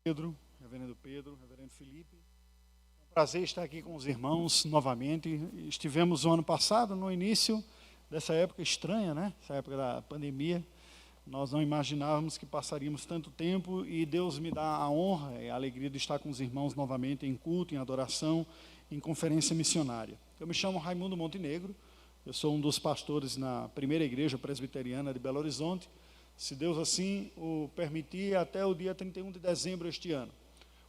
Reverendo Pedro, Reverendo Felipe. É um prazer estar aqui com os irmãos novamente. Estivemos no ano passado, no início dessa época estranha, né? Essa época da pandemia. Nós não imaginávamos que passaríamos tanto tempo e Deus me dá a honra e a alegria de estar com os irmãos novamente em culto, em adoração, em conferência missionária. Eu me chamo Raimundo Montenegro, eu sou um dos pastores na primeira igreja presbiteriana de Belo Horizonte. Se Deus assim o permitir, até o dia 31 de dezembro deste ano,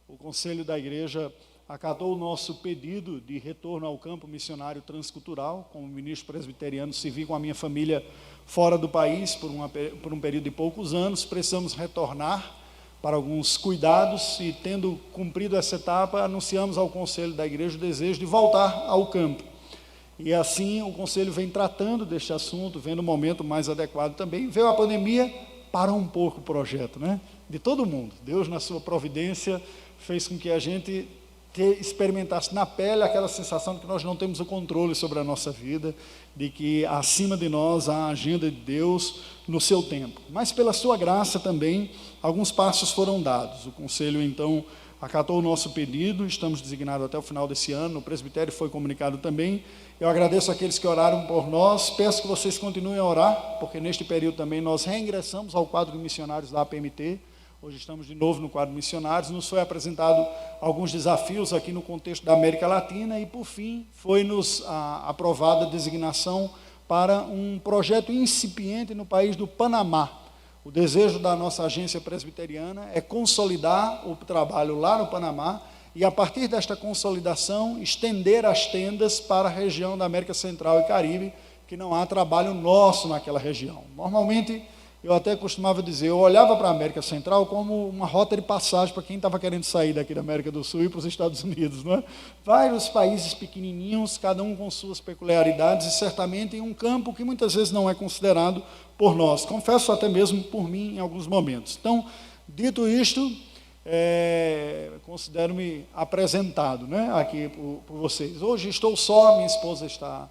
o conselho da igreja acatou o nosso pedido de retorno ao campo missionário transcultural. Como ministro presbiteriano, servi com a minha família fora do país por um período de poucos anos. Precisamos retornar para alguns cuidados e, tendo cumprido essa etapa, anunciamos ao conselho da igreja o desejo de voltar ao campo. E assim o conselho vem tratando deste assunto, vendo o momento mais adequado também. Veio a pandemia, parou um pouco o projeto, né? De todo mundo. Deus, na sua providência, fez com que a gente experimentasse na pele aquela sensação de que nós não temos o controle sobre a nossa vida, de que acima de nós há a agenda de Deus no seu tempo. Mas pela sua graça também, alguns passos foram dados. O conselho, então, acatou o nosso pedido, estamos designados até o final desse ano, o presbitério foi comunicado também. Eu agradeço àqueles que oraram por nós, peço que vocês continuem a orar, porque neste período também nós reingressamos ao quadro de missionários da APMT. Hoje estamos de novo no quadro de missionários. Nos foi apresentado alguns desafios aqui no contexto da América Latina e, por fim, foi-nos aprovada a designação para um projeto incipiente no país do Panamá. O desejo da nossa agência presbiteriana é consolidar o trabalho lá no Panamá e, a partir desta consolidação, estender as tendas para a região da América Central e Caribe, que não há trabalho nosso naquela região. Normalmente, eu até costumava dizer, eu olhava para a América Central como uma rota de passagem para quem estava querendo sair daqui da América do Sul e para os Estados Unidos, não é? Vários países pequenininhos, cada um com suas peculiaridades e certamente em um campo que muitas vezes não é considerado por nós. Confesso até mesmo por mim em alguns momentos. Então, dito isto, considero-me apresentado, né, aqui por vocês. Hoje estou só, minha esposa está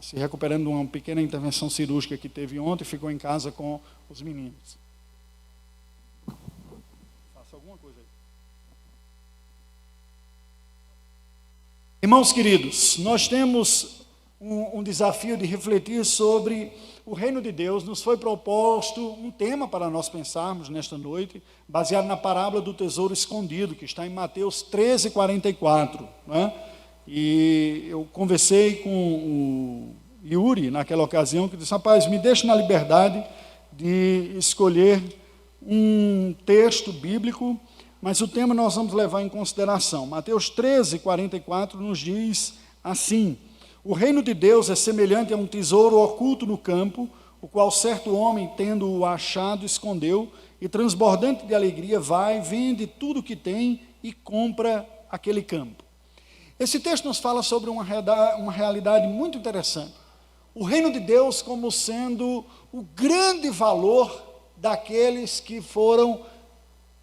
se recuperando de uma pequena intervenção cirúrgica que teve ontem, ficou em casa com os meninos. Faça alguma coisa aí. Irmãos queridos, nós temos um desafio de refletir sobre o reino de Deus. Nos foi proposto um tema para nós pensarmos nesta noite, baseado na parábola do tesouro escondido, que está em Mateus 13:44, né? E eu conversei com o Yuri naquela ocasião, que disse, rapaz, me deixe na liberdade de escolher um texto bíblico, mas o tema nós vamos levar em consideração. Mateus 13:44 nos diz assim: o reino de Deus é semelhante a um tesouro oculto no campo, o qual certo homem, tendo-o achado, escondeu, e transbordante de alegria vai, vende tudo o que tem e compra aquele campo. Esse texto nos fala sobre uma realidade muito interessante. O reino de Deus como sendo o grande valor daqueles que foram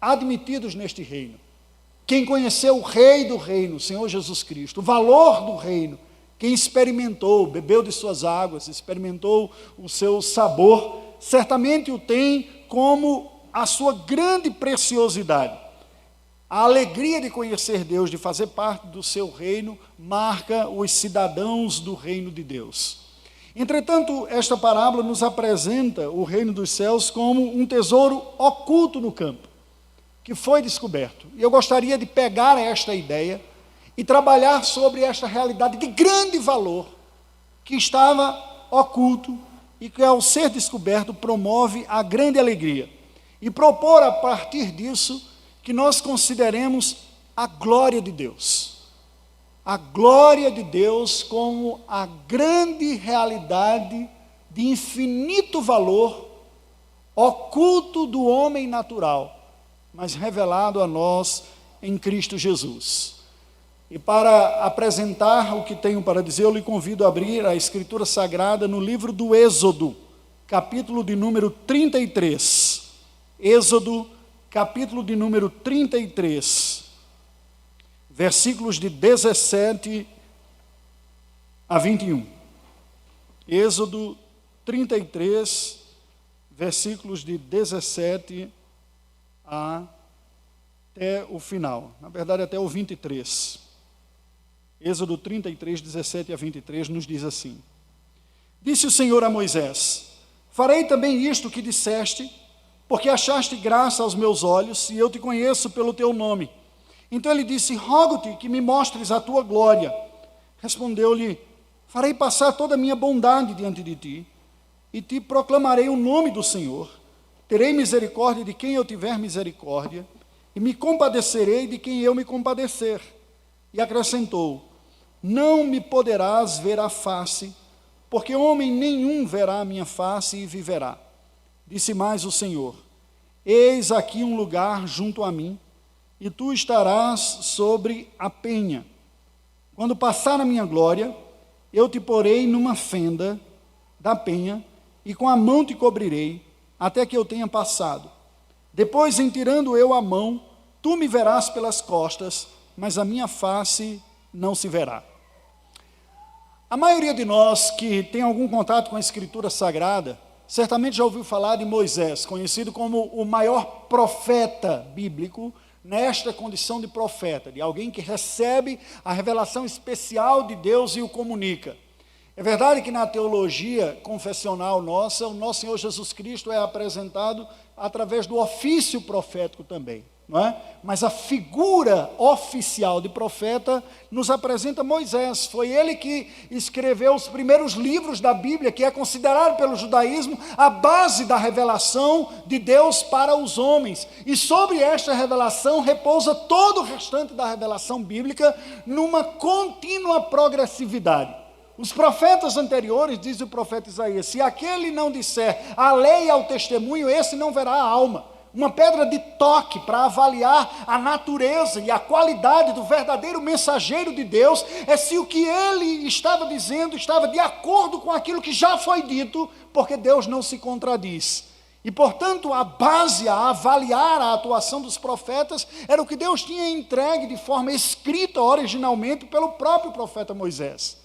admitidos neste reino. Quem conheceu o Rei do reino, o Senhor Jesus Cristo, o valor do reino, quem experimentou, bebeu de suas águas, experimentou o seu sabor, certamente o tem como a sua grande preciosidade. A alegria de conhecer Deus, de fazer parte do seu reino, marca os cidadãos do reino de Deus. Entretanto, esta parábola nos apresenta o reino dos céus como um tesouro oculto no campo, que foi descoberto. E eu gostaria de pegar esta ideia e trabalhar sobre esta realidade de grande valor, que estava oculto e que, ao ser descoberto, promove a grande alegria. E propor, a partir disso, que nós consideremos a glória de Deus. A glória de Deus como a grande realidade de infinito valor, oculto do homem natural, mas revelado a nós em Cristo Jesus. E para apresentar o que tenho para dizer, eu lhe convido a abrir a Escritura Sagrada no livro do Êxodo, capítulo de número 33. Êxodo, capítulo de número 33, versículos de 17 a 21. Êxodo 33, versículos de 17 a até o final, na verdade até o 23. Êxodo 33, 17 a 23 nos diz assim: Disse o Senhor a Moisés: Farei também isto que disseste, porque achaste graça aos meus olhos, e eu te conheço pelo teu nome. Então ele disse: Rogo-te que me mostres a tua glória. Respondeu-lhe: Farei passar toda a minha bondade diante de ti, e te proclamarei o nome do Senhor. Terei misericórdia de quem eu tiver misericórdia, e me compadecerei de quem eu me compadecer. E acrescentou: Não me poderás ver a face, porque homem nenhum verá a minha face e viverá. Disse mais o Senhor: Eis aqui um lugar junto a mim, e tu estarás sobre a penha. Quando passar a minha glória, eu te porei numa fenda da penha, e com a mão te cobrirei, até que eu tenha passado. Depois, em tirando eu a mão, tu me verás pelas costas, mas a minha face não se verá. A maioria de nós que tem algum contato com a Escritura Sagrada, certamente já ouviu falar de Moisés, conhecido como o maior profeta bíblico, nesta condição de profeta, de alguém que recebe a revelação especial de Deus e o comunica. É verdade que na teologia confessional nossa, o nosso Senhor Jesus Cristo é apresentado através do ofício profético também, não é? Mas a figura oficial de profeta nos apresenta Moisés. Foi ele que escreveu os primeiros livros da Bíblia, que é considerado pelo judaísmo a base da revelação de Deus para os homens. E sobre esta revelação repousa todo o restante da revelação bíblica numa contínua progressividade. Os profetas anteriores, diz o profeta Isaías, se aquele não disser a lei e ao testemunho, esse não verá a alma. Uma pedra de toque para avaliar a natureza e a qualidade do verdadeiro mensageiro de Deus é se o que ele estava dizendo estava de acordo com aquilo que já foi dito, porque Deus não se contradiz. E, portanto, a base a avaliar a atuação dos profetas era o que Deus tinha entregue de forma escrita originalmente pelo próprio profeta Moisés.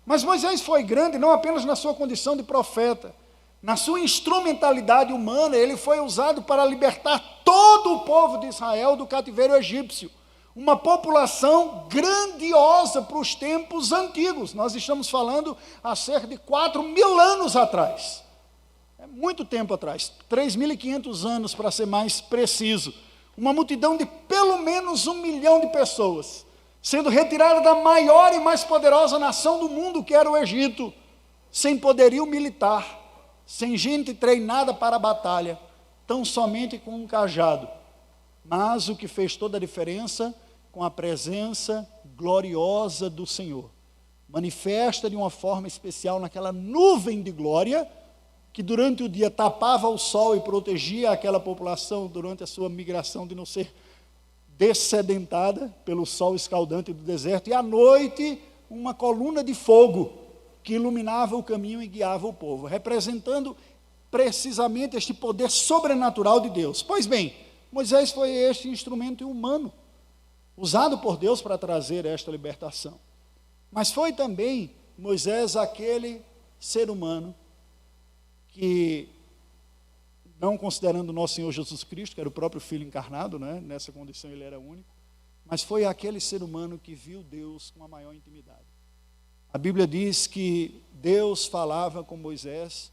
Mas Moisés foi grande não apenas na sua condição de profeta. Na sua instrumentalidade humana, ele foi usado para libertar todo o povo de Israel do cativeiro egípcio. Uma população grandiosa para os tempos antigos. Nós estamos falando há cerca de 4.000 anos atrás. É muito tempo atrás, 3.500 anos para ser mais preciso. Uma multidão de pelo menos 1 milhão de pessoas, sendo retirada da maior e mais poderosa nação do mundo, que era o Egito, sem poderio militar, sem gente treinada para a batalha, tão somente com um cajado. Mas o que fez toda a diferença, com a presença gloriosa do Senhor, manifesta de uma forma especial naquela nuvem de glória, que durante o dia tapava o sol e protegia aquela população durante a sua migração de não ser dessedentada pelo sol escaldante do deserto, e à noite uma coluna de fogo que iluminava o caminho e guiava o povo, representando precisamente este poder sobrenatural de Deus. Pois bem, Moisés foi este instrumento humano, usado por Deus para trazer esta libertação. Mas foi também Moisés aquele ser humano que, não considerando o nosso Senhor Jesus Cristo, que era o próprio Filho encarnado, né? Nessa condição ele era único, mas foi aquele ser humano que viu Deus com a maior intimidade. A Bíblia diz que Deus falava com Moisés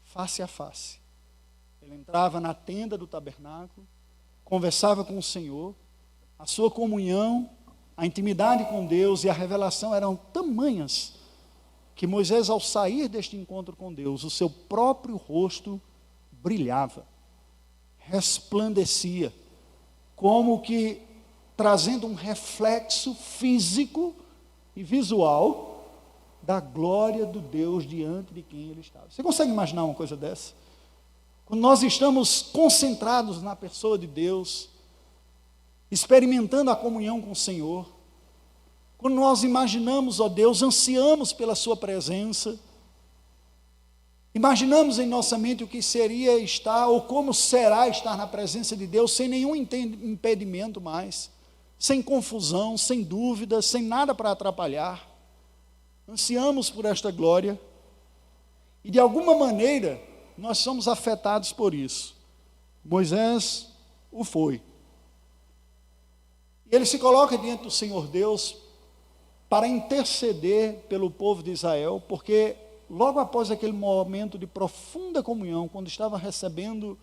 face a face. Ele entrava na tenda do tabernáculo, conversava com o Senhor, a sua comunhão, a intimidade com Deus e a revelação eram tamanhas que Moisés, ao sair deste encontro com Deus, o seu próprio rosto brilhava, resplandecia, como que trazendo um reflexo físico e visual da glória do Deus diante de quem ele estava. Você consegue imaginar uma coisa dessa? Quando nós estamos concentrados na pessoa de Deus, experimentando a comunhão com o Senhor, quando nós imaginamos, ó Deus, ansiamos pela sua presença, imaginamos em nossa mente o que seria estar, ou como será estar na presença de Deus, sem nenhum impedimento mais, sem confusão, sem dúvida, sem nada para atrapalhar. Ansiamos por esta glória, e de alguma maneira, nós somos afetados por isso. Moisés o foi. E ele se coloca diante do Senhor Deus para interceder pelo povo de Israel, porque logo após aquele momento de profunda comunhão, quando estava recebendo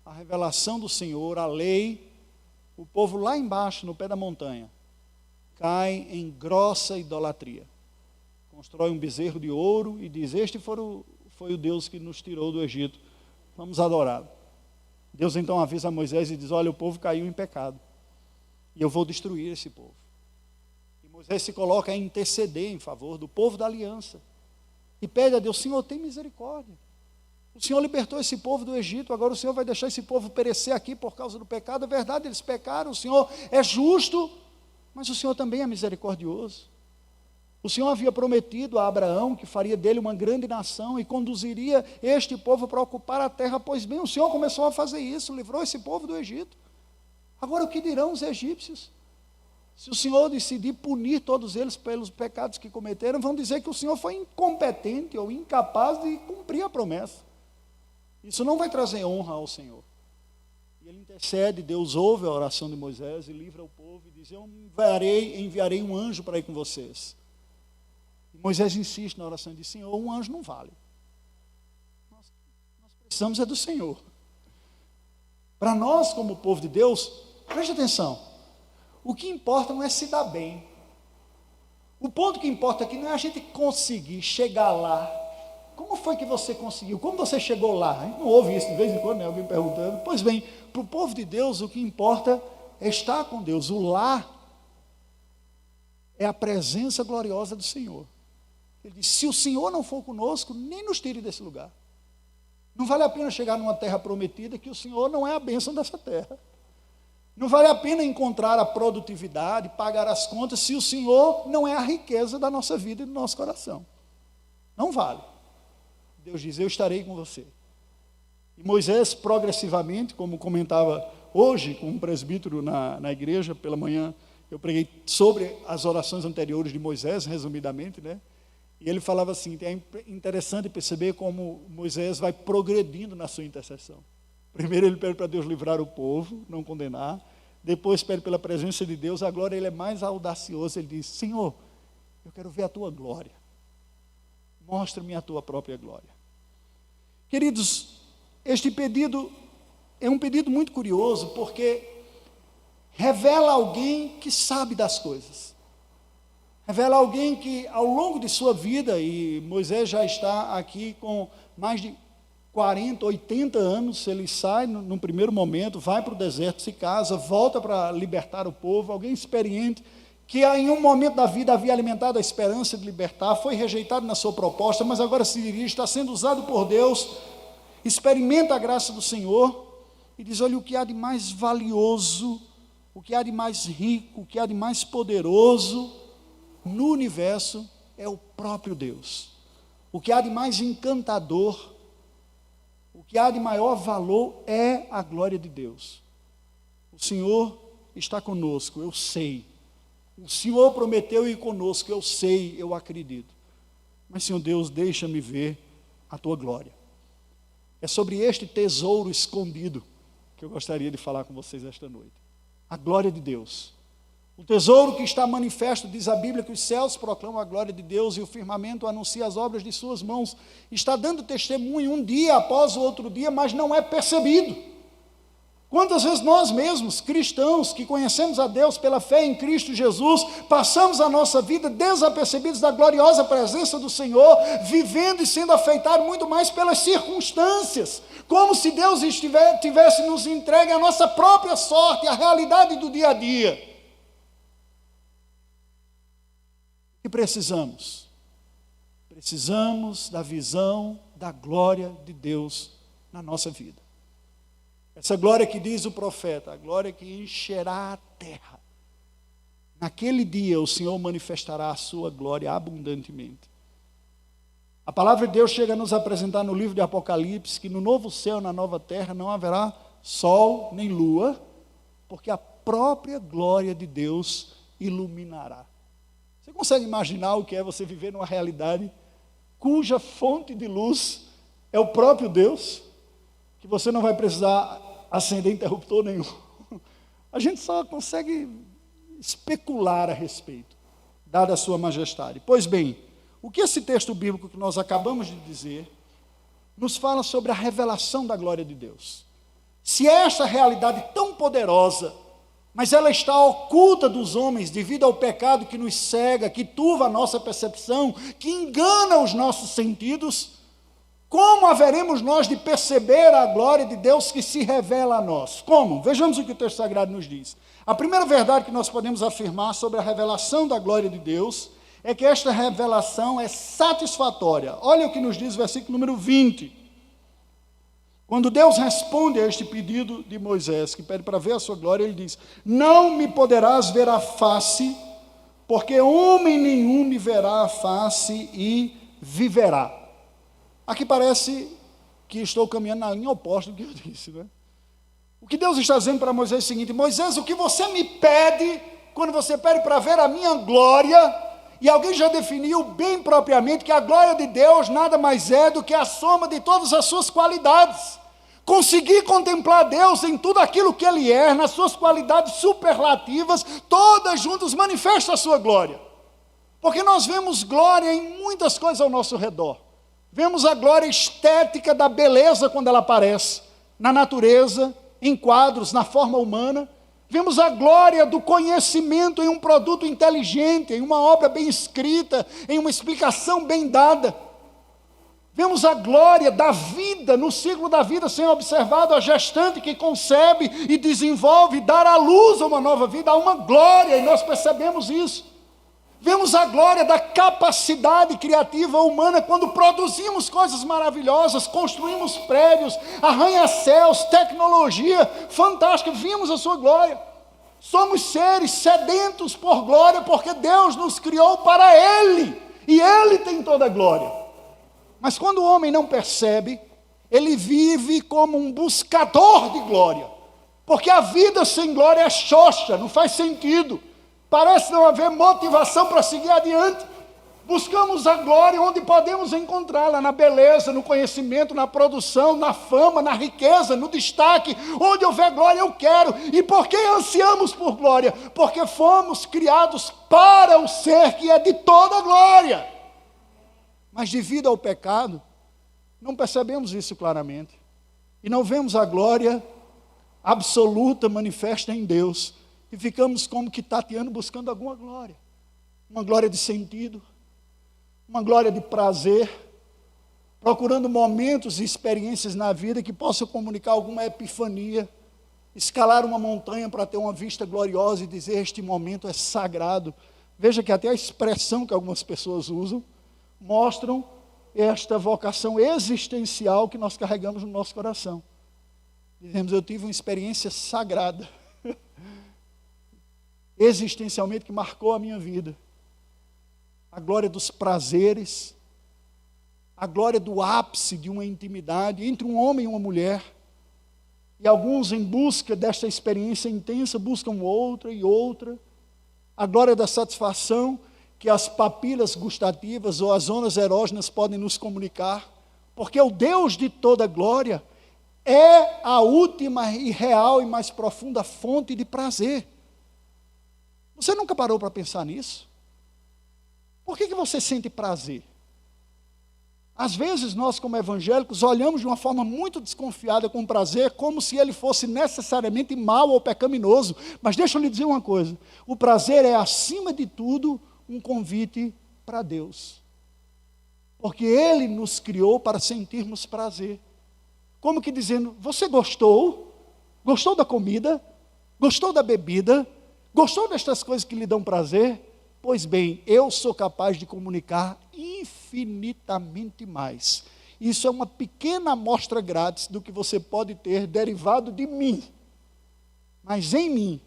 a revelação do Senhor, a lei, o povo lá embaixo, no pé da montanha, cai em grossa idolatria. Constrói um bezerro de ouro e diz: este foi o Deus que nos tirou do Egito, vamos adorá-lo. Deus então avisa a Moisés e diz: olha, o povo caiu em pecado, e eu vou destruir esse povo. E Moisés se coloca a interceder em favor do povo da aliança, e pede a Deus: Senhor, tem misericórdia. O Senhor libertou esse povo do Egito, agora o Senhor vai deixar esse povo perecer aqui por causa do pecado. É verdade, eles pecaram, o Senhor é justo, mas o Senhor também é misericordioso. O Senhor havia prometido a Abraão que faria dele uma grande nação e conduziria este povo para ocupar a terra. Pois bem, o Senhor começou a fazer isso, livrou esse povo do Egito. Agora, o que dirão os egípcios? Se o Senhor decidir punir todos eles pelos pecados que cometeram, vão dizer que o Senhor foi incompetente ou incapaz de cumprir a promessa. Isso não vai trazer honra ao Senhor. E ele intercede, Deus ouve a oração de Moisés e livra o povo e diz: eu enviarei um anjo para ir com vocês. E Moisés insiste na oração e diz: Senhor, um anjo não vale. Nós precisamos é do Senhor. Para nós, como povo de Deus, preste atenção, o que importa não é se dar bem. O ponto que importa aqui não é a gente conseguir chegar lá. Como foi que você conseguiu? Como você chegou lá? A gente não ouve isso de vez em quando, né? Alguém perguntando. Pois bem, para o povo de Deus, o que importa é estar com Deus. O lá é a presença gloriosa do Senhor. Ele diz: se o Senhor não for conosco, nem nos tire desse lugar. Não vale a pena chegar numa terra prometida que o Senhor não é a bênção dessa terra. Não vale a pena encontrar a produtividade, pagar as contas, se o Senhor não é a riqueza da nossa vida e do nosso coração. Não vale. Deus diz: eu estarei com você. E Moisés, progressivamente, como comentava hoje com um presbítero na igreja, pela manhã, eu preguei sobre as orações anteriores de Moisés, resumidamente, né? E ele falava assim: é interessante perceber como Moisés vai progredindo na sua intercessão. Primeiro ele pede para Deus livrar o povo, não condenar. Depois pede pela presença de Deus. Agora ele é mais audacioso, ele diz: Senhor, eu quero ver a tua glória. Mostra-me a tua própria glória. Queridos, este pedido é um pedido muito curioso, porque revela alguém que sabe das coisas. Revela alguém que ao longo de sua vida, e Moisés já está aqui com mais de 40, 80 anos, ele sai no primeiro momento, vai para o deserto, se casa, volta para libertar o povo, alguém experiente, que em um momento da vida havia alimentado a esperança de libertar, foi rejeitado na sua proposta, mas agora se dirige, está sendo usado por Deus, experimenta a graça do Senhor, e diz: olha, o que há de mais valioso, o que há de mais rico, o que há de mais poderoso no universo é o próprio Deus. O que há de mais encantador, o que há de maior valor é a glória de Deus. O Senhor está conosco, eu sei. O Senhor prometeu ir conosco, eu sei, eu acredito. Mas, Senhor Deus, deixa-me ver a tua glória. É sobre este tesouro escondido que eu gostaria de falar com vocês esta noite. A glória de Deus. O tesouro que está manifesto, diz a Bíblia, que os céus proclamam a glória de Deus e o firmamento anuncia as obras de suas mãos. Está dando testemunho um dia após o outro dia, mas não é percebido. Quantas vezes nós mesmos, cristãos, que conhecemos a Deus pela fé em Cristo Jesus, passamos a nossa vida desapercebidos da gloriosa presença do Senhor, vivendo e sendo afetados muito mais pelas circunstâncias, como se Deus tivesse nos entregue a nossa própria sorte, a realidade do dia a dia. E precisamos da visão da glória de Deus na nossa vida. Essa glória que diz o profeta, a glória que encherá a terra. Naquele dia o Senhor manifestará a sua glória abundantemente. A palavra de Deus chega a nos apresentar no livro de Apocalipse que no novo céu, na nova terra, não haverá sol nem lua, porque a própria glória de Deus iluminará. Você consegue imaginar o que é você viver numa realidade cuja fonte de luz é o próprio Deus? Que você não vai precisar acender interruptor nenhum. A gente só consegue especular a respeito, dada a sua majestade. Pois bem, o que esse texto bíblico que nós acabamos de dizer nos fala sobre a revelação da glória de Deus? Se é esta realidade tão poderosa, mas ela está oculta dos homens devido ao pecado que nos cega, que turva a nossa percepção, que engana os nossos sentidos, como haveremos nós de perceber a glória de Deus que se revela a nós? Como? Vejamos o que o texto sagrado nos diz. A primeira verdade que nós podemos afirmar sobre a revelação da glória de Deus é que esta revelação é satisfatória. Olha o que nos diz o versículo número 20. Quando Deus responde a este pedido de Moisés, que pede para ver a sua glória, ele diz: não me poderás ver a face, porque homem nenhum me verá a face e viverá. Aqui parece que estou caminhando na linha oposta do que eu disse, né? O que Deus está dizendo para Moisés é o seguinte: Moisés, o que você me pede, quando você pede para ver a minha glória, e alguém já definiu bem propriamente que a glória de Deus nada mais é do que a soma de todas as suas qualidades. Conseguir contemplar Deus em tudo aquilo que Ele é, nas suas qualidades superlativas, todas juntas manifestam a sua glória. Porque nós vemos glória em muitas coisas ao nosso redor. Vemos a glória estética da beleza quando ela aparece, na natureza, em quadros, na forma humana. Vemos a glória do conhecimento em um produto inteligente, em uma obra bem escrita, em uma explicação bem dada. Vemos a glória da vida, no ciclo da vida sendo observado, a gestante que concebe e desenvolve, dar à luz a uma nova vida, há uma glória, e nós percebemos isso. Vemos a glória da capacidade criativa humana quando produzimos coisas maravilhosas, construímos prédios, arranha-céus, tecnologia fantástica, vimos a sua glória. Somos seres sedentos por glória, porque Deus nos criou para Ele, e Ele tem toda a glória. Mas quando o homem não percebe, ele vive como um buscador de glória, porque a vida sem glória é xoxa, não faz sentido. Parece não haver motivação para seguir adiante. Buscamos a glória onde podemos encontrá-la, na beleza, no conhecimento, na produção, na fama, na riqueza, no destaque. Onde houver glória eu quero. E por que ansiamos por glória? Porque fomos criados para o ser que é de toda glória. Mas devido ao pecado, não percebemos isso claramente. E não vemos a glória absoluta manifesta em Deus. E ficamos como que tateando, buscando alguma glória. Uma glória de sentido, uma glória de prazer, procurando momentos e experiências na vida que possam comunicar alguma epifania, escalar uma montanha para ter uma vista gloriosa e dizer: este momento é sagrado. Veja que até a expressão que algumas pessoas usam, mostram esta vocação existencial que nós carregamos no nosso coração. Dizemos: eu tive uma experiência sagrada, existencialmente, que marcou a minha vida. A glória dos prazeres, a glória do ápice de uma intimidade entre um homem e uma mulher. E alguns, em busca desta experiência intensa, buscam outra e outra. A glória da satisfação que as papilas gustativas ou as zonas erógenas podem nos comunicar. Porque o Deus de toda glória é a última e real e mais profunda fonte de prazer. Você nunca parou para pensar nisso? Por que você sente prazer? Às vezes nós, como evangélicos, olhamos de uma forma muito desconfiada com o prazer, como se ele fosse necessariamente mau ou pecaminoso. Mas deixa eu lhe dizer uma coisa: o prazer é, acima de tudo, um convite para Deus. Porque Ele nos criou para sentirmos prazer. Como que dizendo: você gostou? Gostou da comida? Gostou da bebida? Gostou destas coisas que lhe dão prazer? Pois bem, eu sou capaz de comunicar infinitamente mais. Isso é uma pequena amostra grátis do que você pode ter derivado de mim. Mas em mim,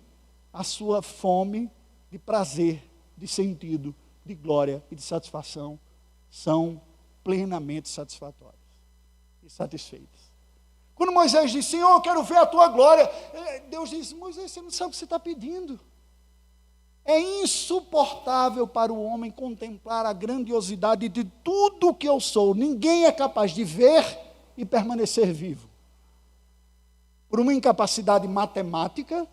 a sua fome de prazer, de sentido, de glória e de satisfação são plenamente satisfatórias e satisfeitas. Quando Moisés diz: Senhor, eu quero ver a tua glória, Deus diz: Moisés, você não sabe o que você está pedindo. É insuportável para o homem contemplar a grandiosidade de tudo que eu sou. Ninguém é capaz de ver e permanecer vivo. Por uma incapacidade matemática,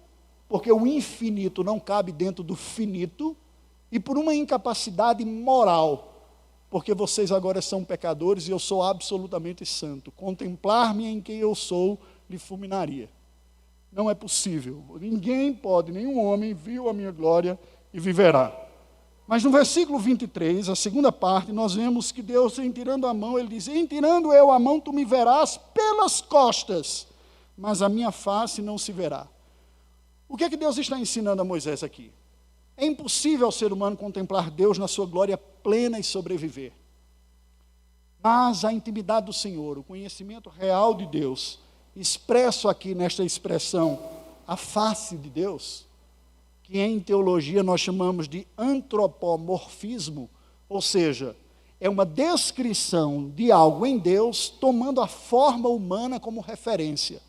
porque o infinito não cabe dentro do finito, e por uma incapacidade moral, porque vocês agora são pecadores e eu sou absolutamente santo. Contemplar-me em quem eu sou lhe fulminaria. Não é possível. Ninguém pode, nenhum homem viu a minha glória e viverá. Mas no versículo 23, a segunda parte, nós vemos que Deus, em tirando a mão, ele diz: em tirando eu a mão, tu me verás pelas costas, mas a minha face não se verá. O que é que Deus está ensinando a Moisés aqui? É impossível ao ser humano contemplar Deus na sua glória plena e sobreviver. Mas a intimidade do Senhor, o conhecimento real de Deus, expresso aqui nesta expressão, a face de Deus, que em teologia nós chamamos de antropomorfismo, ou seja, é uma descrição de algo em Deus tomando a forma humana como referência.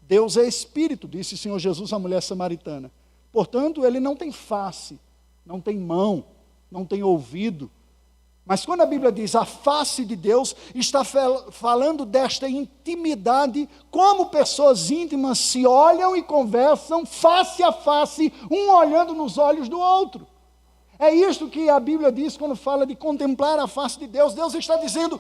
Deus é espírito, disse o Senhor Jesus à mulher samaritana. Portanto, ele não tem face, não tem mão, não tem ouvido. Mas quando a Bíblia diz a face de Deus, está falando desta intimidade, como pessoas íntimas se olham e conversam face a face, um olhando nos olhos do outro. É isto que a Bíblia diz quando fala de contemplar a face de Deus. Deus está dizendo: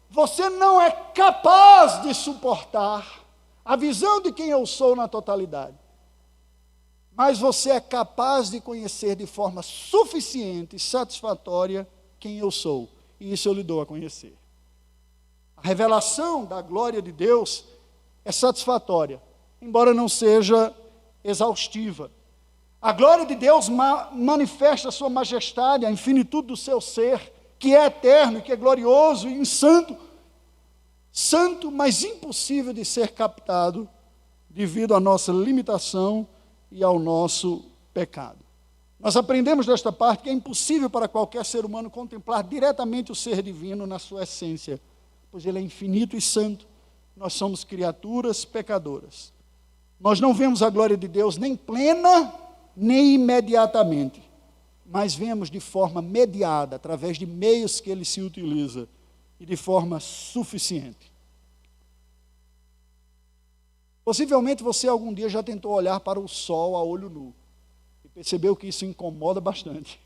você não é capaz de suportar a visão de quem eu sou na totalidade. Mas você é capaz de conhecer de forma suficiente e satisfatória quem eu sou. E isso eu lhe dou a conhecer. A revelação da glória de Deus é satisfatória, embora não seja exaustiva. A glória de Deus manifesta a sua majestade, a infinitude do seu ser, que é eterno, que é glorioso e santo, mas impossível de ser captado devido à nossa limitação e ao nosso pecado. Nós aprendemos desta parte que é impossível para qualquer ser humano contemplar diretamente o ser divino na sua essência, pois ele é infinito e santo. Nós somos criaturas pecadoras. Nós não vemos a glória de Deus nem plena, nem imediatamente, mas vemos de forma mediada, através de meios que ele se utiliza, e de forma suficiente. Possivelmente você algum dia já tentou olhar para o sol a olho nu, e percebeu que isso incomoda bastante.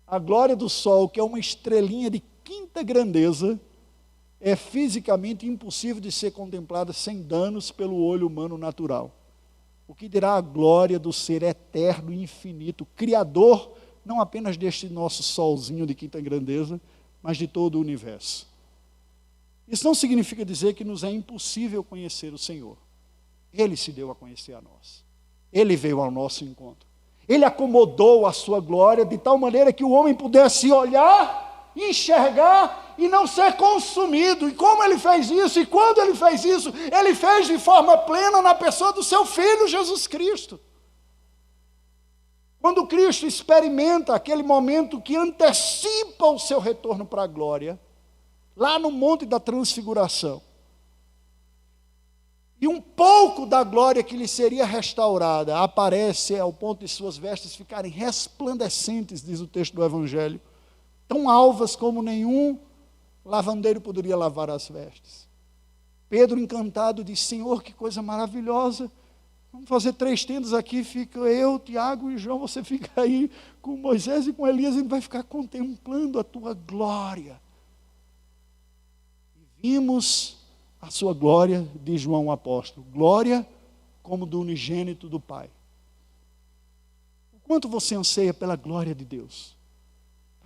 A glória do sol, que é uma estrelinha de quinta grandeza, é fisicamente impossível de ser contemplada sem danos pelo olho humano natural. O que dirá a glória do ser eterno e infinito, criador, não apenas deste nosso solzinho de quinta grandeza, mas de todo o universo. Isso não significa dizer que nos é impossível conhecer o Senhor. Ele se deu a conhecer a nós. Ele veio ao nosso encontro. Ele acomodou a sua glória de tal maneira que o homem pudesse olhar, enxergar e não ser consumido. E como ele fez isso? E quando ele fez isso? Ele fez de forma plena na pessoa do seu Filho Jesus Cristo. Quando Cristo experimenta aquele momento que antecipa o seu retorno para a glória, lá no Monte da Transfiguração, e um pouco da glória que lhe seria restaurada aparece ao ponto de suas vestes ficarem resplandecentes, diz o texto do Evangelho, tão alvas como nenhum lavandeiro poderia lavar as vestes. Pedro, encantado, diz: Senhor, que coisa maravilhosa, vamos fazer 3 tendas aqui, fica eu, Tiago e João, você fica aí com Moisés e com Elias, e vai ficar contemplando a tua glória. E vimos a sua glória, diz João o apóstolo, glória como do unigênito do Pai. O quanto você anseia pela glória de Deus,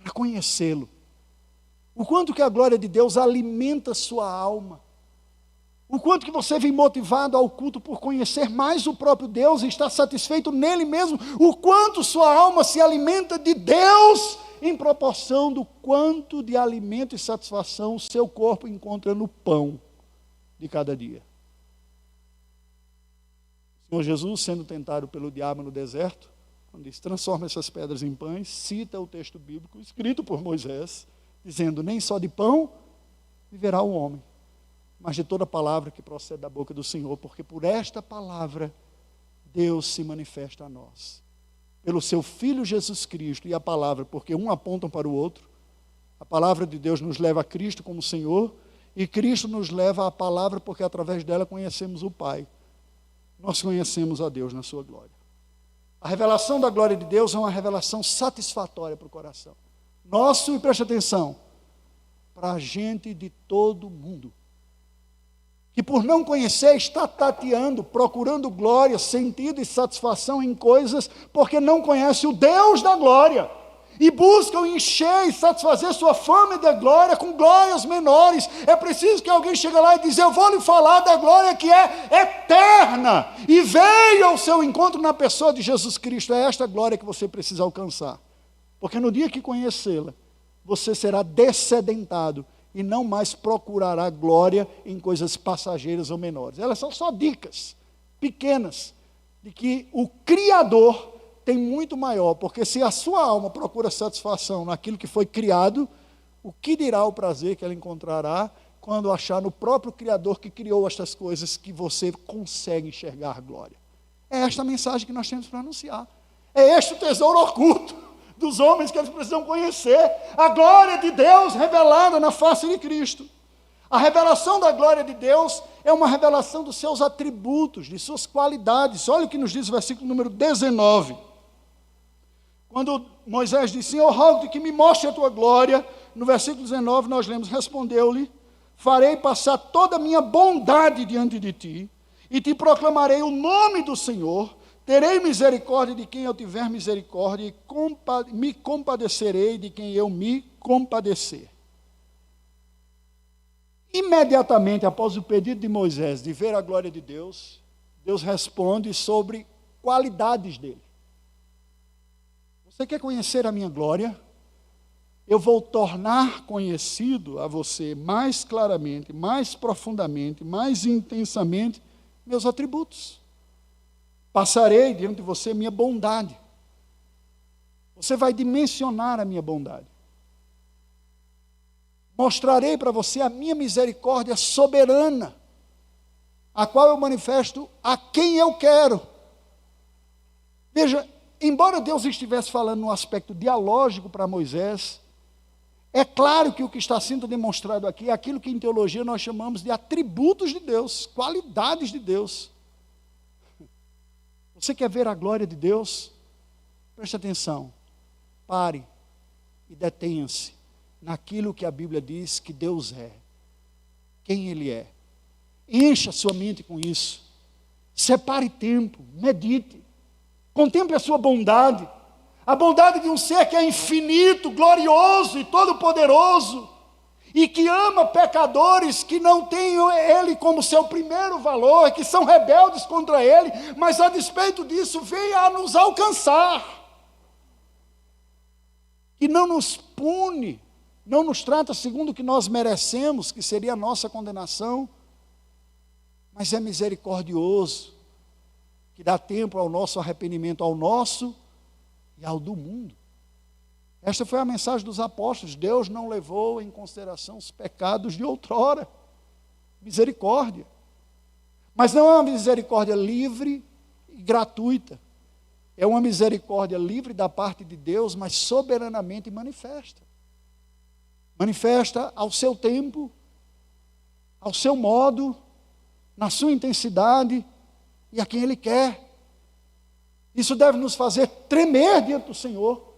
para conhecê-lo, o quanto que a glória de Deus alimenta a sua alma, o quanto que você vem motivado ao culto por conhecer mais o próprio Deus e estar satisfeito nele mesmo, o quanto sua alma se alimenta de Deus, em proporção do quanto de alimento e satisfação o seu corpo encontra no pão de cada dia. O Senhor Jesus, sendo tentado pelo diabo no deserto, quando diz: transforma essas pedras em pães, cita o texto bíblico escrito por Moisés, dizendo: nem só de pão viverá o homem, mas de toda palavra que procede da boca do Senhor, porque por esta palavra Deus se manifesta a nós. Pelo seu Filho Jesus Cristo e a palavra, porque um apontam para o outro, a palavra de Deus nos leva a Cristo como Senhor, e Cristo nos leva à palavra, porque através dela conhecemos o Pai. Nós conhecemos a Deus na sua glória. A revelação da glória de Deus é uma revelação satisfatória para o coração nosso, e preste atenção, para a gente de todo mundo, que por não conhecer está tateando, procurando glória, sentido e satisfação em coisas, porque não conhece o Deus da glória, e buscam encher e satisfazer sua fome de glória com glórias menores. É preciso que alguém chegue lá e diga: eu vou lhe falar da glória que é eterna, e veio ao seu encontro na pessoa de Jesus Cristo. É esta glória que você precisa alcançar, porque no dia que conhecê-la, você será dessedentado, e não mais procurará glória em coisas passageiras ou menores. Elas são só dicas pequenas, de que o Criador tem muito maior, porque se a sua alma procura satisfação naquilo que foi criado, o que dirá o prazer que ela encontrará quando achar no próprio Criador que criou estas coisas, que você consegue enxergar a glória? É esta a mensagem que nós temos para anunciar. É este o tesouro oculto dos homens que eles precisam conhecer, a glória de Deus revelada na face de Cristo. A revelação da glória de Deus é uma revelação dos seus atributos, de suas qualidades. Olha o que nos diz o versículo número 19. Quando Moisés disse: Senhor, rogo-te que me mostre a tua glória, no versículo 19 nós lemos: respondeu-lhe: farei passar toda a minha bondade diante de ti, e te proclamarei o nome do Senhor. Terei misericórdia de quem eu tiver misericórdia, e me compadecerei de quem eu me compadecer. Imediatamente após o pedido de Moisés de ver a glória de Deus, Deus responde sobre qualidades dele. Você quer conhecer a minha glória? Eu vou tornar conhecido a você mais claramente, mais profundamente, mais intensamente meus atributos. Passarei diante de você minha bondade. Você vai dimensionar a minha bondade. Mostrarei para você a minha misericórdia soberana, a qual eu manifesto a quem eu quero. Veja, embora Deus estivesse falando num aspecto dialógico para Moisés, é claro que o que está sendo demonstrado aqui é aquilo que em teologia nós chamamos de atributos de Deus, qualidades de Deus. Você quer ver a glória de Deus? Preste atenção, pare e detenha-se naquilo que a Bíblia diz que Deus é, quem Ele é. Encha sua mente com isso, separe tempo, medite, contemple a sua bondade, a bondade de um ser que é infinito, glorioso e todo-poderoso, e que ama pecadores que não têm Ele como seu primeiro valor, que são rebeldes contra Ele, mas a despeito disso veio a nos alcançar, que não nos pune, não nos trata segundo o que nós merecemos, que seria a nossa condenação, mas é misericordioso, que dá tempo ao nosso arrependimento, ao nosso e ao do mundo. Esta foi a mensagem dos apóstolos. Deus não levou em consideração os pecados de outrora. Misericórdia. Mas não é uma misericórdia livre e gratuita. É uma misericórdia livre da parte de Deus, mas soberanamente manifesta. Manifesta ao seu tempo, ao seu modo, na sua intensidade e a quem Ele quer. Isso deve nos fazer tremer diante do Senhor.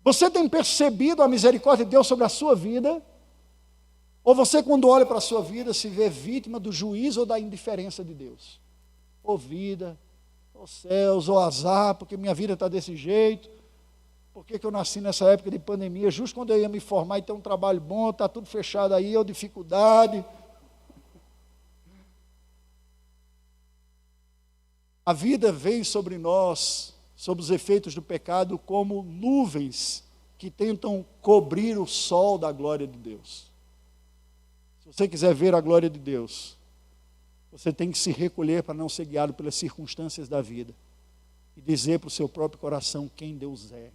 Você tem percebido a misericórdia de Deus sobre a sua vida? Ou você, quando olha para a sua vida, se vê vítima do juízo ou da indiferença de Deus? Ô vida, ô céus, ô azar, porque minha vida está desse jeito. Por que eu nasci nessa época de pandemia? Justo quando eu ia me formar e ter um trabalho bom, está tudo fechado aí, ou dificuldade. A vida veio sobre nós, sob os efeitos do pecado, como nuvens que tentam cobrir o sol da glória de Deus. Se você quiser ver a glória de Deus, você tem que se recolher para não ser guiado pelas circunstâncias da vida e dizer para o seu próprio coração quem Deus é.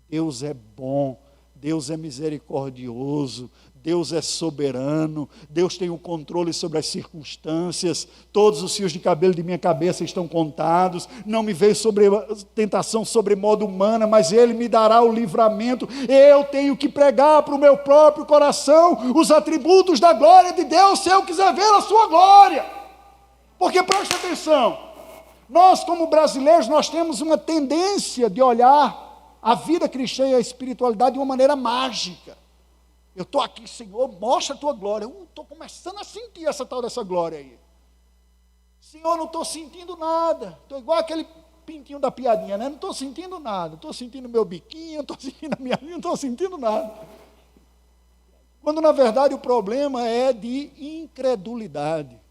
Deus é bom, Deus é misericordioso, Deus é soberano, Deus tem o controle sobre as circunstâncias, todos os fios de cabelo de minha cabeça estão contados, não me veio tentação sobre modo humana, mas Ele me dará o livramento. Eu tenho que pregar para o meu próprio coração os atributos da glória de Deus, se eu quiser ver a sua glória. Porque preste atenção, Nós, como brasileiros, nós temos uma tendência de olhar a vida cristã e a espiritualidade de uma maneira mágica. Eu estou aqui, Senhor, mostra a tua glória. Eu estou começando a sentir essa tal dessa glória aí. Senhor, não estou sentindo nada. Estou igual aquele pintinho da piadinha, né? Não estou sentindo nada. Estou sentindo meu biquinho, não estou sentindo a minha vida, não estou sentindo nada. Quando, na verdade, o problema é de incredulidade.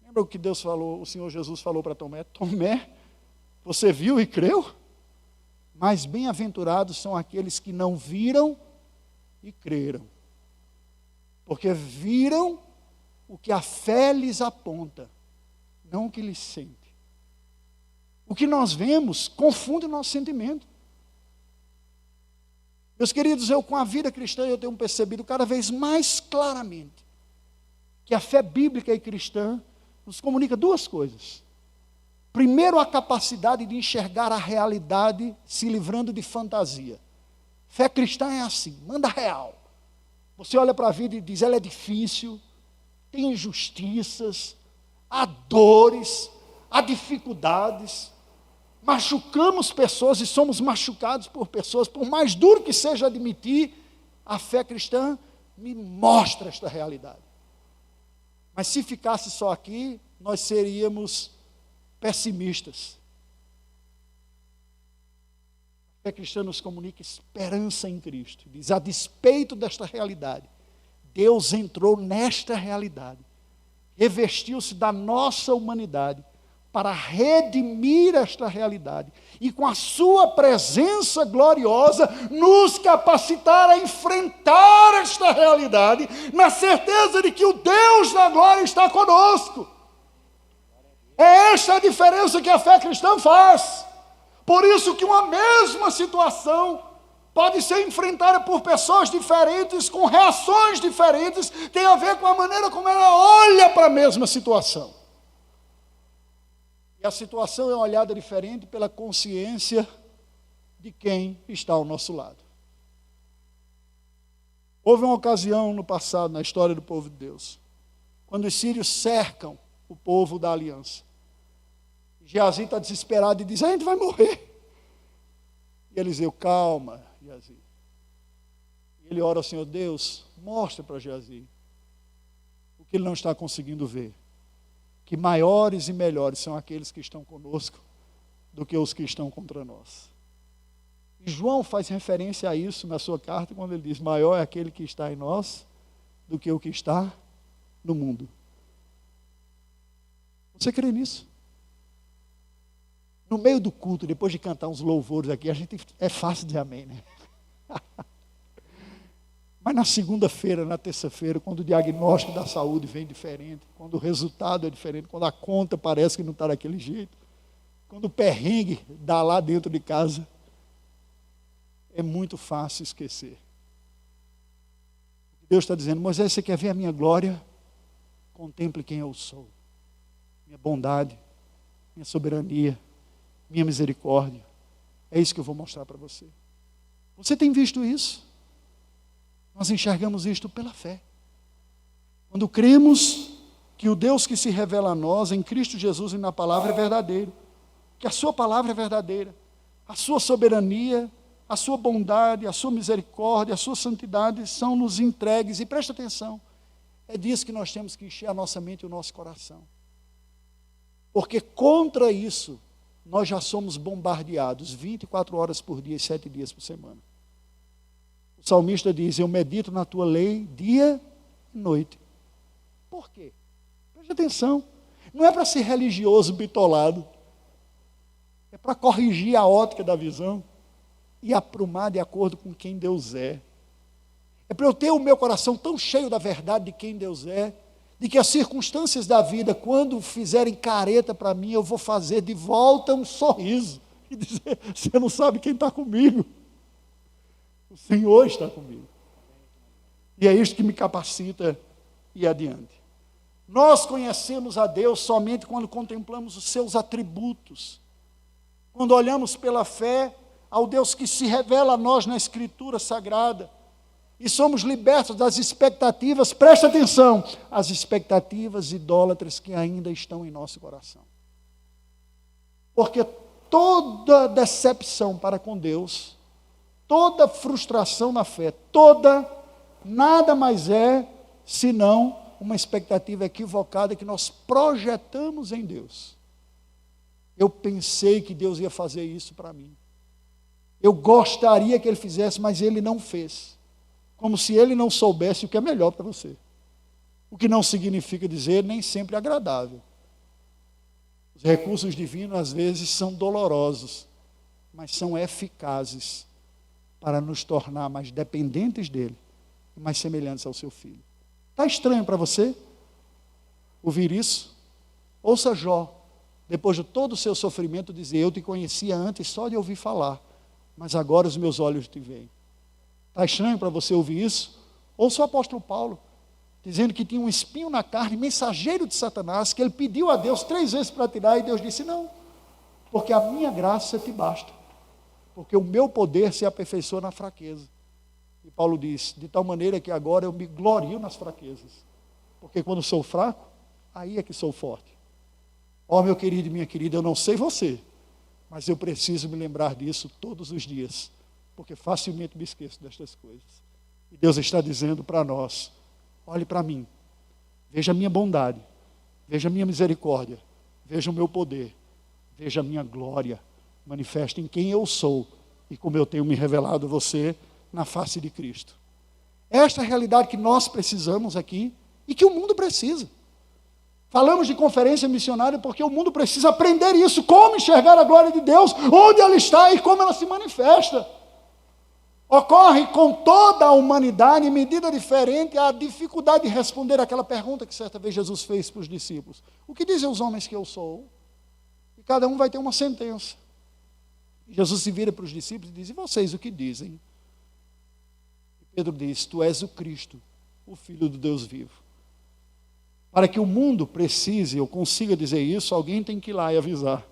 Lembra o que Deus falou, o Senhor Jesus falou para Tomé? Tomé, você viu e creu? Mas bem-aventurados são aqueles que não viram e creram. Porque viram o que a fé lhes aponta, não o que lhes sente. O que nós vemos confunde o nosso sentimento. Meus queridos, eu com a vida cristã eu tenho percebido cada vez mais claramente que a fé bíblica e cristã nos comunica duas coisas. Primeiro, a capacidade de enxergar a realidade se livrando de fantasia. Fé cristã é assim, manda real. Você olha para a vida e diz, ela é difícil, tem injustiças, há dores, há dificuldades. Machucamos pessoas e somos machucados por pessoas, por mais duro que seja admitir, a fé cristã me mostra esta realidade. Mas se ficasse só aqui, nós seríamos pessimistas. A fé cristã nos comunica esperança em Cristo. Diz, a despeito desta realidade, Deus entrou nesta realidade, revestiu-se da nossa humanidade, para redimir esta realidade, e com a sua presença gloriosa, nos capacitar a enfrentar esta realidade, na certeza de que o Deus da glória está conosco. É esta a diferença que a fé cristã faz. Por isso que uma mesma situação pode ser enfrentada por pessoas diferentes, com reações diferentes, tem a ver com a maneira como ela olha para a mesma situação. E a situação é olhada diferente pela consciência de quem está ao nosso lado. Houve uma ocasião no passado, na história do povo de Deus, quando os sírios cercam o povo da aliança. Geazi está desesperado e diz, a gente vai morrer. E Eliseu, calma, Geazi. E ele ora ao Senhor, Deus, mostra para Geazi o que ele não está conseguindo ver. Que maiores e melhores são aqueles que estão conosco do que os que estão contra nós. E João faz referência a isso na sua carta, quando ele diz, maior é aquele que está em nós do que o que está no mundo. Você crê nisso? No meio do culto, depois de cantar uns louvores aqui, a gente é fácil dizer amém, né? Mas na segunda-feira, na terça-feira, quando o diagnóstico da saúde vem diferente, quando o resultado é diferente, quando a conta parece que não está daquele jeito, quando o perrengue dá lá dentro de casa, é muito fácil esquecer. Deus está dizendo, Moisés, você quer ver a minha glória? Contemple quem eu sou. Minha bondade, minha soberania, minha misericórdia. É isso que eu vou mostrar para você. Você tem visto isso? Nós enxergamos isto pela fé. Quando cremos que o Deus que se revela a nós, em Cristo Jesus e na palavra, é verdadeiro. Que a sua palavra é verdadeira. A sua soberania, a sua bondade, a sua misericórdia, a sua santidade são nos entregues. E presta atenção, é disso que nós temos que encher a nossa mente e o nosso coração. Porque contra isso, nós já somos bombardeados 24 horas por dia e 7 dias por semana. O salmista diz, eu medito na tua lei dia e noite. Por quê? Preste atenção. Não é para ser religioso bitolado. É para corrigir a ótica da visão e aprumar de acordo com quem Deus é. É para eu ter o meu coração tão cheio da verdade de quem Deus é, de que as circunstâncias da vida, quando fizerem careta para mim, eu vou fazer de volta um sorriso e dizer, você não sabe quem está comigo. O Senhor está comigo. E é isso que me capacita a ir adiante. Nós conhecemos a Deus somente quando contemplamos os seus atributos. Quando olhamos pela fé ao Deus que se revela a nós na Escritura Sagrada. E somos libertos das expectativas, presta atenção, as expectativas idólatras que ainda estão em nosso coração. Porque toda decepção para com Deus, toda frustração na fé, nada mais é senão uma expectativa equivocada que nós projetamos em Deus. Eu pensei que Deus ia fazer isso para mim. Eu gostaria que Ele fizesse, mas Ele não fez. Como se Ele não soubesse o que é melhor para você. O que não significa dizer nem sempre agradável. Os recursos divinos às vezes são dolorosos, mas são eficazes para nos tornar mais dependentes dEle e mais semelhantes ao seu Filho. Está estranho para você ouvir isso? Ouça Jó, depois de todo o seu sofrimento, dizer: eu te conhecia antes só de ouvir falar, mas agora os meus olhos te veem. Está estranho para você ouvir isso? Ouça o apóstolo Paulo, dizendo que tinha um espinho na carne, mensageiro de Satanás, que ele pediu a Deus 3 vezes para tirar, e Deus disse: não, porque a minha graça te basta, porque o meu poder se aperfeiçoa na fraqueza. E Paulo diz: de tal maneira que agora eu me glorio nas fraquezas, porque quando sou fraco, aí é que sou forte. Ó, meu querido e minha querida, eu não sei você, mas eu preciso me lembrar disso todos os dias, porque facilmente me esqueço destas coisas. E Deus está dizendo para nós: olhe para mim, veja a minha bondade, veja a minha misericórdia, veja o meu poder, veja a minha glória, manifesta em quem eu sou e como eu tenho me revelado a você na face de Cristo. Esta é a realidade que nós precisamos aqui e que o mundo precisa. Falamos de conferência missionária porque o mundo precisa aprender isso, como enxergar a glória de Deus, onde ela está e como ela se manifesta. Ocorre com toda a humanidade, em medida diferente, a dificuldade de responder aquela pergunta que certa vez Jesus fez para os discípulos: o que dizem os homens que eu sou? E cada um vai ter uma sentença. E Jesus se vira para os discípulos e diz: e vocês o que dizem? E Pedro diz: tu és o Cristo, o Filho do Deus vivo. Para que o mundo precise ou consiga dizer isso, alguém tem que ir lá e avisar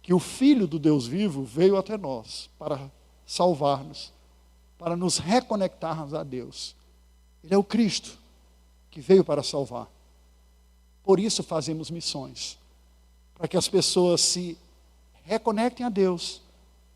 que o Filho do Deus vivo veio até nós para salvar-nos, para nos reconectarmos a Deus. Ele é o Cristo que veio para salvar. Por isso fazemos missões, para que as pessoas se reconectem a Deus,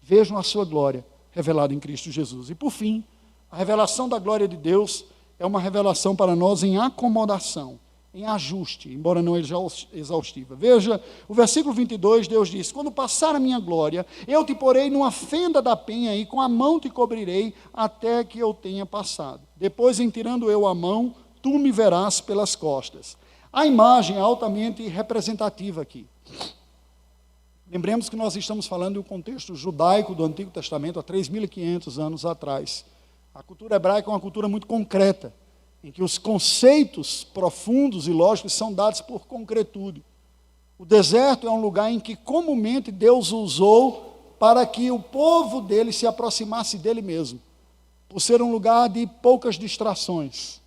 vejam a sua glória revelada em Cristo Jesus. E por fim, a revelação da glória de Deus é uma revelação para nós em acomodação, em ajuste, embora não exaustiva. Veja, o versículo 22, Deus diz: quando passar a minha glória, eu te porei numa fenda da penha e com a mão te cobrirei até que eu tenha passado. Depois, em tirando eu a mão, tu me verás pelas costas. A imagem é altamente representativa aqui. Lembremos que nós estamos falando de um contexto judaico do Antigo Testamento há 3.500 anos atrás. A cultura hebraica é uma cultura muito concreta, em que os conceitos profundos e lógicos são dados por concretude. O deserto é um lugar em que comumente Deus usou para que o povo dele se aproximasse dele mesmo, por ser um lugar de poucas distrações.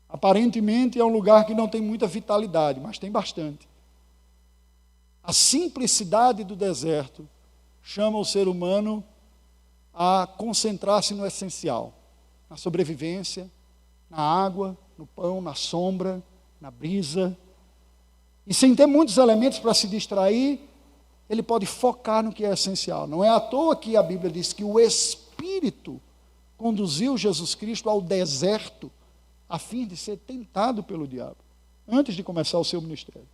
Aparentemente é um lugar que não tem muita vitalidade, mas tem bastante. A simplicidade do deserto chama o ser humano a concentrar-se no essencial, na sobrevivência, na água, no pão, na sombra, na brisa. E sem ter muitos elementos para se distrair, ele pode focar no que é essencial. Não é à toa que a Bíblia diz que o Espírito conduziu Jesus Cristo ao deserto a fim de ser tentado pelo diabo, antes de começar o seu ministério.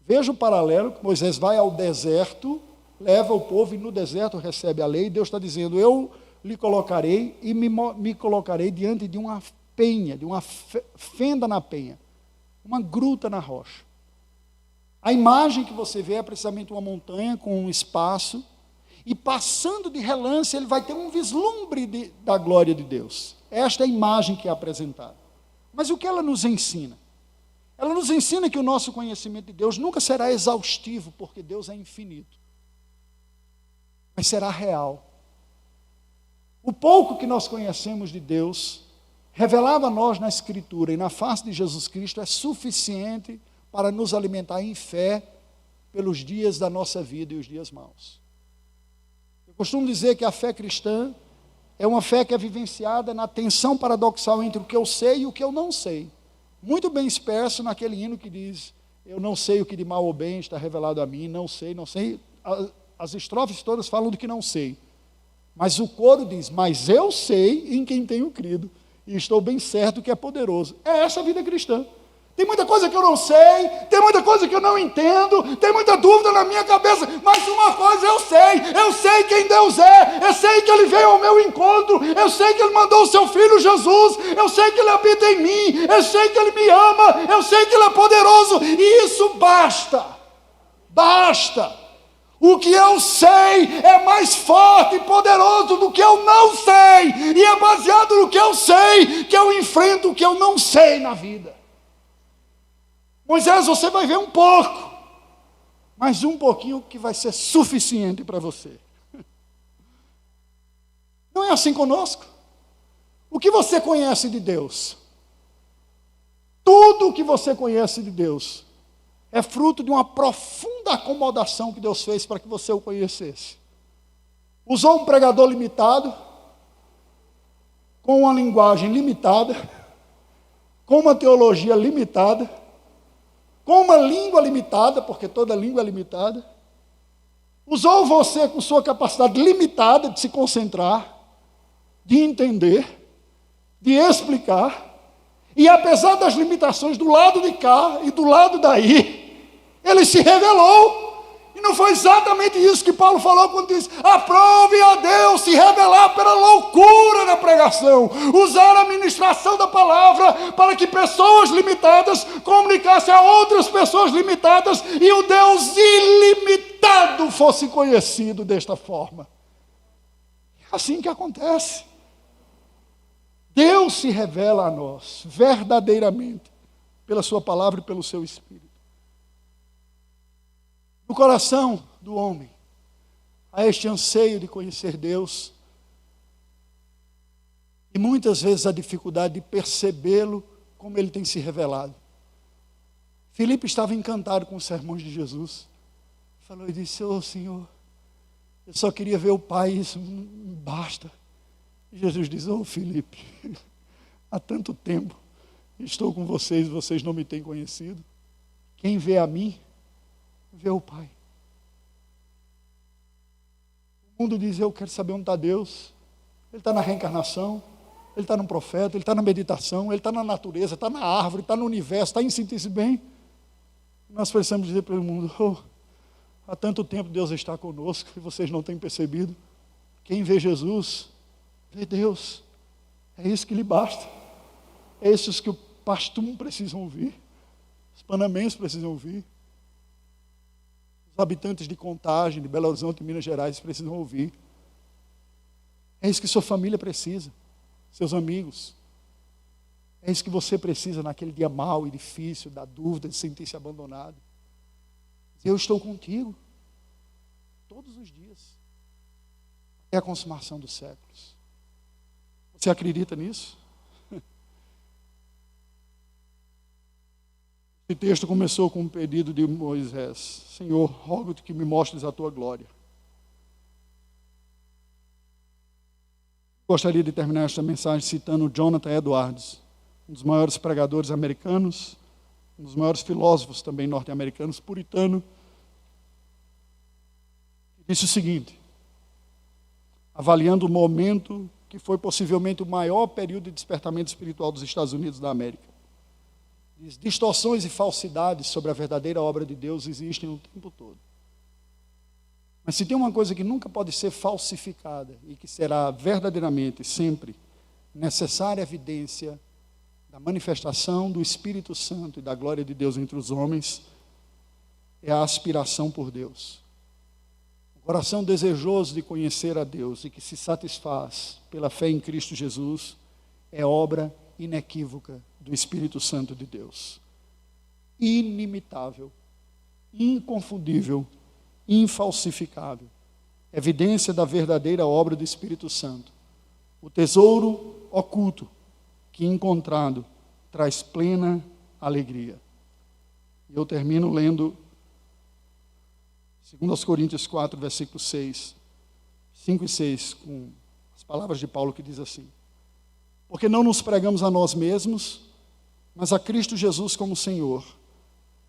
Veja o paralelo, que Moisés vai ao deserto, leva o povo e no deserto recebe a lei, e Deus está dizendo: eu lhe colocarei e me colocarei diante de uma penha, de uma fenda na penha, uma gruta na rocha. A imagem que você vê é precisamente uma montanha com um espaço, e passando de relance ele vai ter um vislumbre da glória de Deus. Esta é a imagem que é apresentada. Mas o que ela nos ensina? Ela nos ensina que o nosso conhecimento de Deus nunca será exaustivo, porque Deus é infinito, mas será real. O pouco que nós conhecemos de Deus, revelado a nós na Escritura e na face de Jesus Cristo, é suficiente para nos alimentar em fé pelos dias da nossa vida e os dias maus. Eu costumo dizer que a fé cristã é uma fé que é vivenciada na tensão paradoxal entre o que eu sei e o que eu não sei. Muito bem expresso naquele hino que diz: eu não sei o que de mal ou bem está revelado a mim, não sei. As estrofes todas falam do que não sei. Mas o coro diz, mas eu sei em quem tenho crido, e estou bem certo que é poderoso. É essa a vida cristã. Tem muita coisa que eu não sei, tem muita coisa que eu não entendo, tem muita dúvida na minha cabeça, mas uma coisa eu sei quem Deus é, eu sei que Ele veio ao meu encontro, eu sei que Ele mandou o Seu Filho Jesus, eu sei que Ele habita em mim, eu sei que Ele me ama, eu sei que Ele é poderoso, e isso basta. O que eu sei é mais forte e poderoso do que eu não sei, e é baseado no que eu sei, que eu enfrento o que eu não sei na vida. Moisés, você vai ver um pouco, mas um pouquinho que vai ser suficiente para você. Não é assim conosco? O que você conhece de Deus? Tudo o que você conhece de Deus é fruto de uma profunda acomodação que Deus fez para que você o conhecesse. Usou um pregador limitado, com uma linguagem limitada, com uma teologia limitada, com uma língua limitada, porque toda língua é limitada. Usou você com sua capacidade limitada de se concentrar, de entender, de explicar. E apesar das limitações do lado de cá e do lado daí, Ele se revelou. E não foi exatamente isso que Paulo falou quando disse, aprove a Deus se revelar pela loucura da pregação, usar a ministração da palavra para que pessoas limitadas comunicassem a outras pessoas limitadas e o Deus ilimitado fosse conhecido desta forma. É assim que acontece. Deus se revela a nós verdadeiramente pela sua palavra e pelo seu Espírito. No coração do homem, há este anseio de conhecer Deus e muitas vezes a dificuldade de percebê-lo como Ele tem se revelado. Filipe estava encantado com os sermões de Jesus. Falou e disse, Senhor, eu só queria ver o Pai, isso basta. E Jesus diz, Filipe, há tanto tempo estou com vocês, vocês não me têm conhecido. Quem vê a mim, vê o Pai. O mundo diz, eu quero saber onde está Deus. Ele está na reencarnação, Ele está no profeta, Ele está na meditação, Ele está na natureza, está na árvore, está no universo, está em sentir-se bem. Nós precisamos dizer para o mundo, há tanto tempo Deus está conosco e vocês não têm percebido. Quem vê Jesus, vê Deus. É isso que lhe basta. É isso que o pastum precisam ouvir, os panamenses precisam ouvir. Os habitantes de Contagem, de Belo Horizonte, Minas Gerais, precisam ouvir. É isso que sua família precisa, seus amigos. É isso que você precisa naquele dia mau e difícil, da dúvida, de sentir-se abandonado. Eu estou contigo, todos os dias, até a consumação dos séculos. Você acredita nisso? Esse texto começou com um pedido de Moisés. Senhor, rogo-te que me mostres a tua glória. Gostaria de terminar esta mensagem citando Jonathan Edwards, um dos maiores pregadores americanos, um dos maiores filósofos também norte-americanos, puritano, que disse o seguinte, avaliando o momento que foi possivelmente o maior período de despertamento espiritual dos Estados Unidos da América. Diz, distorções e falsidades sobre a verdadeira obra de Deus existem o tempo todo. Mas se tem uma coisa que nunca pode ser falsificada e que será verdadeiramente, sempre, necessária evidência da manifestação do Espírito Santo e da glória de Deus entre os homens, é a aspiração por Deus. O coração desejoso de conhecer a Deus e que se satisfaz pela fé em Cristo Jesus é obra inequívoca do Espírito Santo de Deus. Inimitável, inconfundível, infalsificável. Evidência da verdadeira obra do Espírito Santo. O tesouro oculto que encontrado traz plena alegria. E eu termino lendo 2 Coríntios 4, versículos 5 e 6, com as palavras de Paulo que diz assim: porque não nos pregamos a nós mesmos, mas a Cristo Jesus como Senhor,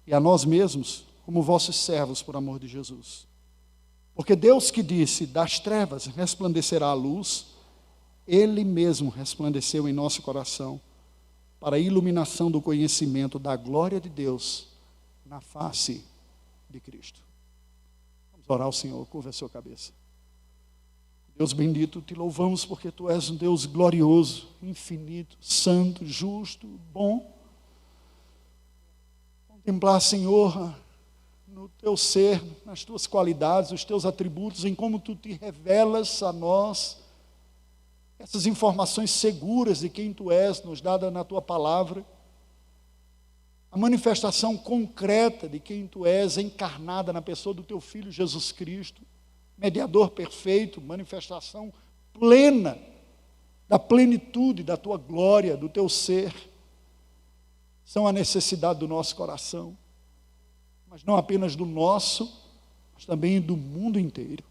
e a nós mesmos como vossos servos por amor de Jesus. Porque Deus que disse, das trevas resplandecerá a luz, Ele mesmo resplandeceu em nosso coração, para a iluminação do conhecimento da glória de Deus na face de Cristo. Vamos orar ao Senhor, curva a sua cabeça. Deus bendito, te louvamos porque Tu és um Deus glorioso, infinito, santo, justo, bom. Contemplar, Senhor, no Teu ser, nas Tuas qualidades, os Teus atributos, em como Tu te revelas a nós, essas informações seguras de quem Tu és, nos dada na Tua palavra, a manifestação concreta de quem Tu és, encarnada na pessoa do Teu Filho Jesus Cristo, mediador perfeito, manifestação plena da plenitude da Tua glória, do Teu ser, são a necessidade do nosso coração, mas não apenas do nosso, mas também do mundo inteiro.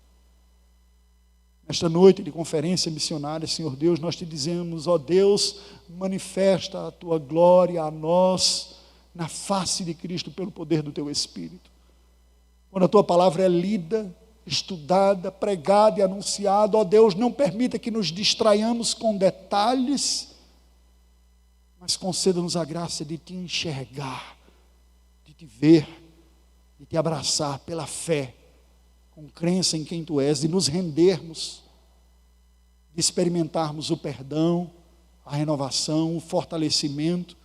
Nesta noite de conferência missionária, Senhor Deus, nós Te dizemos, ó Deus, manifesta a Tua glória a nós, na face de Cristo, pelo poder do Teu Espírito. Quando a Tua palavra é lida, estudada, pregada e anunciada, ó Deus, não permita que nos distraiamos com detalhes, mas conceda-nos a graça de Te enxergar, de Te ver, de Te abraçar pela fé, com crença em quem Tu és, de nos rendermos, de experimentarmos o perdão, a renovação, o fortalecimento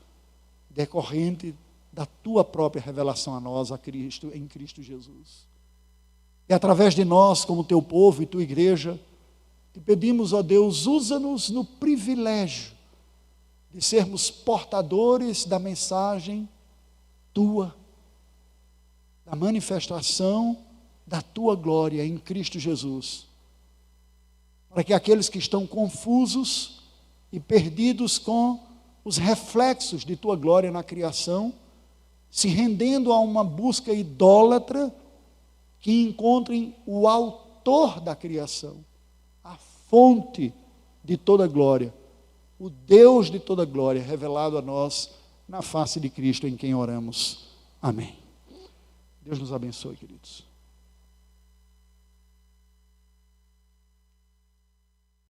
decorrente da Tua própria revelação a nós, a Cristo, em Cristo Jesus. E através de nós, como Teu povo e Tua igreja, Te pedimos, ó Deus, usa-nos no privilégio de sermos portadores da mensagem Tua, da manifestação da Tua glória em Cristo Jesus, para que aqueles que estão confusos e perdidos com os reflexos de Tua glória na criação, se rendendo a uma busca idólatra, que encontrem o autor da criação, a fonte de toda glória, o Deus de toda glória, revelado a nós na face de Cristo, em quem oramos. Amém. Deus nos abençoe, queridos.